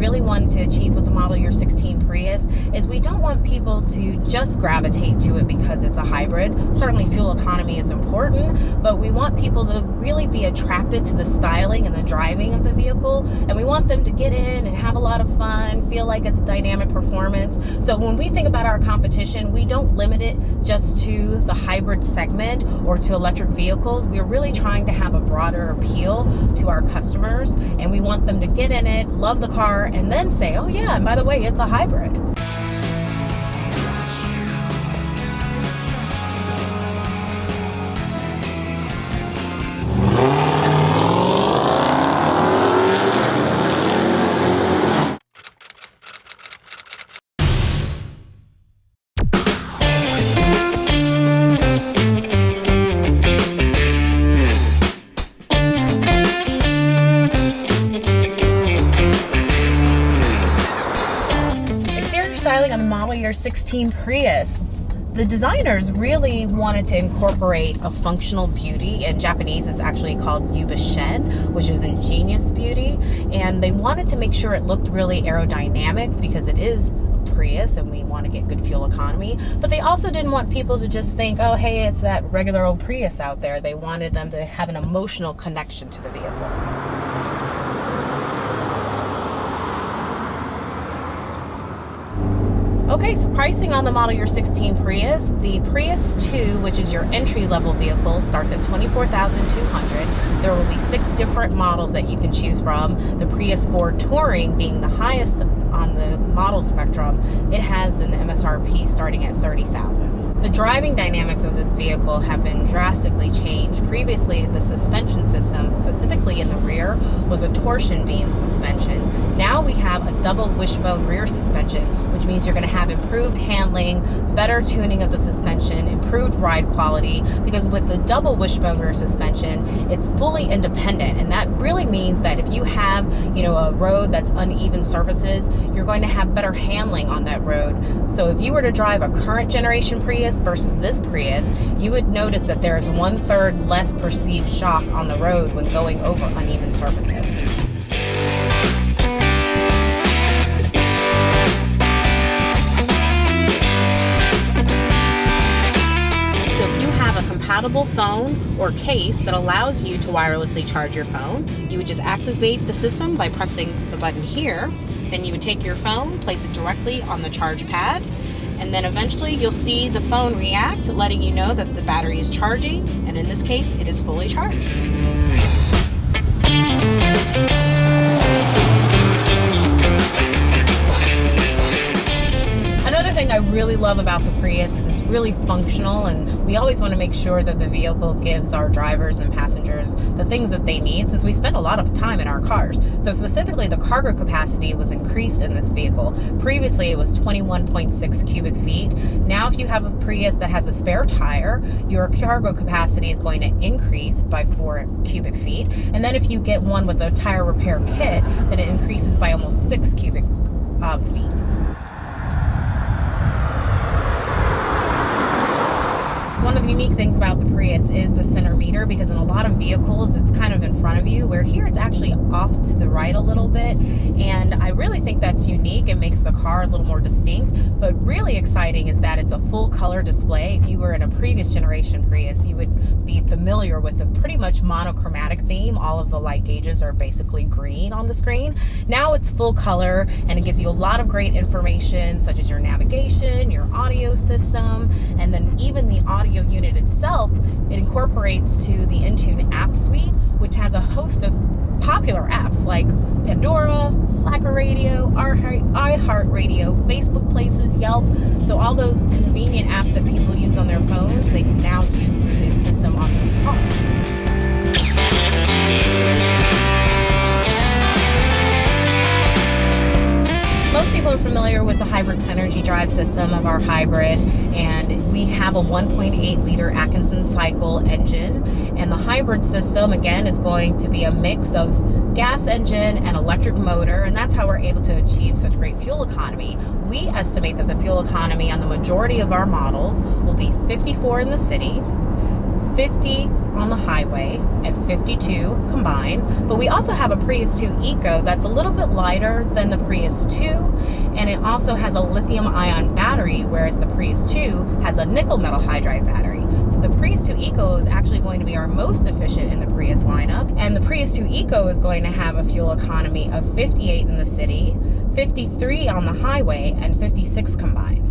really wanted to achieve with the model year 16 Prius is we don't want people to just gravitate to it because it's a hybrid. Certainly fuel economy is important, but we want people to really be attracted to the styling and the driving of the vehicle, and we want them to get in and have a lot of fun, feel like it's dynamic performance. So when we think about our competition, we don't limit it just to the hybrid segment or to electric vehicles. We're really trying to have a broader appeal to our customers, and we want them to get in it, love the car, and then say, oh yeah, and by the way, it's a hybrid. On the model year 16 Prius, the designers really wanted to incorporate a functional beauty. In Japanese, it's actually called yubishen, which is ingenious beauty, and they wanted to make sure it looked really aerodynamic because it is a Prius and we want to get good fuel economy. But they also didn't want people to just think, oh hey, it's that regular old Prius out there. They wanted them to have an emotional connection to the vehicle. Okay, so pricing on the model year 16 Prius, the Prius 2, which is your entry-level vehicle, starts at $24,200. There will be 6 different models that you can choose from. The Prius 4 Touring being the highest on the model spectrum. It has an MSRP starting at $30,000. The driving dynamics of this vehicle have been drastically changed. Previously, the suspension system, specifically in the rear, was a torsion beam suspension. Now we have a double wishbone rear suspension, which means you're going to have improved handling, better tuning of the suspension, improved ride quality, because with the double wishbone rear suspension, it's fully independent, and that really means that if you have, a road that's uneven surfaces, you're going to have better handling on that road. So if you were to drive a current generation Prius versus this Prius, you would notice that there's 1/3 less perceived shock on the road when going over uneven surfaces. Compatible phone or case that allows you to wirelessly charge your phone. You would just activate the system by pressing the button here. Then you would take your phone, place it directly on the charge pad, and then eventually you'll see the phone react, letting you know that the battery is charging, and in this case, it is fully charged. Another thing I really love about the Prius is it's really functional, and we always want to make sure that the vehicle gives our drivers and passengers the things that they need, since we spend a lot of time in our cars. So specifically, the cargo capacity was increased in this vehicle. Previously, it was 21.6 cubic feet. Now, if you have a Prius that has a spare tire, your cargo capacity is going to increase by 4 cubic feet. And then if you get one with a tire repair kit, then it increases by almost 6 cubic feet. One of the unique things about the Prius is the center meter, because in a lot of vehicles it's kind of in front of you, where here it's actually off to the right a little bit, and I really think that's unique and makes the car a little more distinct. But really exciting is that it's a full color display. If you were in a previous generation Prius, you would be familiar with a pretty much monochromatic theme. All of the light gauges are basically green on the screen. Now it's full color, and it gives you a lot of great information, such as your navigation, your audio system, and then even the audio unit itself. It incorporates to the Intune app suite, which has a host of popular apps like Pandora, Slacker Radio, iHeartRadio, Facebook Places, Yelp. So all those convenient apps that people use on their phones, they can now use through the system on their car. Most people are familiar with the hybrid synergy drive system of our hybrid, and we have a 1.8 liter Atkinson cycle engine, and the hybrid system again is going to be a mix of gas engine and electric motor, and that's how we're able to achieve such great fuel economy. We estimate that the fuel economy on the majority of our models will be 54 in the city, 50 on the highway and 52 combined. But we also have a Prius 2 Eco that's a little bit lighter than the Prius 2, and it also has a lithium-ion battery, whereas the Prius 2 has a nickel metal hydride battery. So the Prius 2 Eco is actually going to be our most efficient in the Prius lineup, and the Prius 2 Eco is going to have a fuel economy of 58 in the city, 53 on the highway, and 56 combined.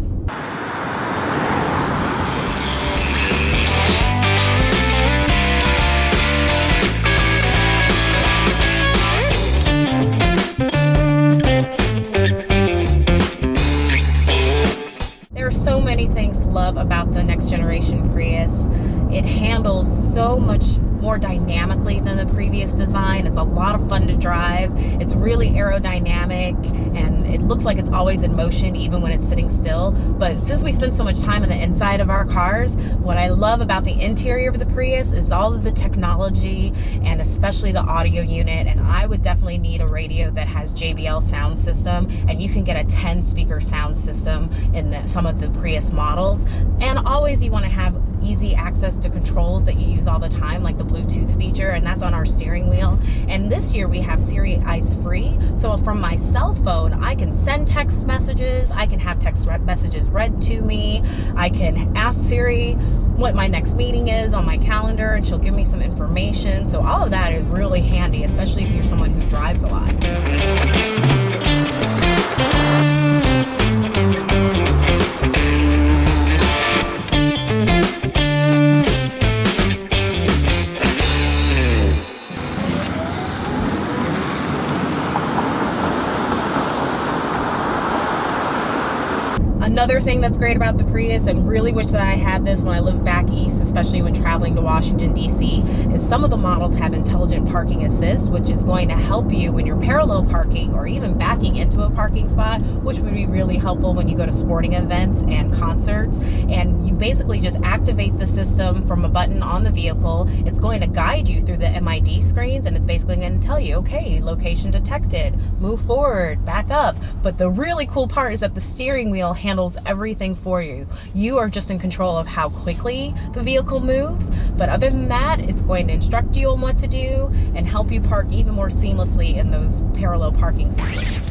There are so many things to love about the next generation Prius. It handles so much more dynamically than the previous design. It's a lot of fun to drive. It's really aerodynamic, and it looks like it's always in motion even when it's sitting still. But since we spend so much time in the inside of our cars, what I love about the interior of the Prius is all of the technology, and especially the audio unit. And I would definitely need a radio that has JBL sound system, and you can get a 10 speaker sound system in some of the Prius models. And always you want to have easy access to controls that you use all the time, like the Bluetooth feature, and that's on our steering wheel. And this year we have Siri Eyes Free, so from my cell phone I can send text messages, I can have text messages read to me, I can ask Siri what my next meeting is on my calendar, and she'll give me some information. So all of that is really handy, especially if you're someone who drives a lot. Another thing that's great about the Prius, and really wish that I had this when I lived back east, especially when traveling to Washington, D.C., is some of the models have intelligent parking assist, which is going to help you when you're parallel parking or even backing into a parking spot, which would be really helpful when you go to sporting events and concerts. And you basically just activate the system from a button on the vehicle. It's going to guide you through the MID screens, and it's basically going to tell you, okay, location detected, move forward, back up. But the really cool part is that the steering wheel handles everything for you. You are just in control of how quickly the vehicle moves, but other than that, it's going to instruct you on what to do and help you park even more seamlessly in those parallel parking situations.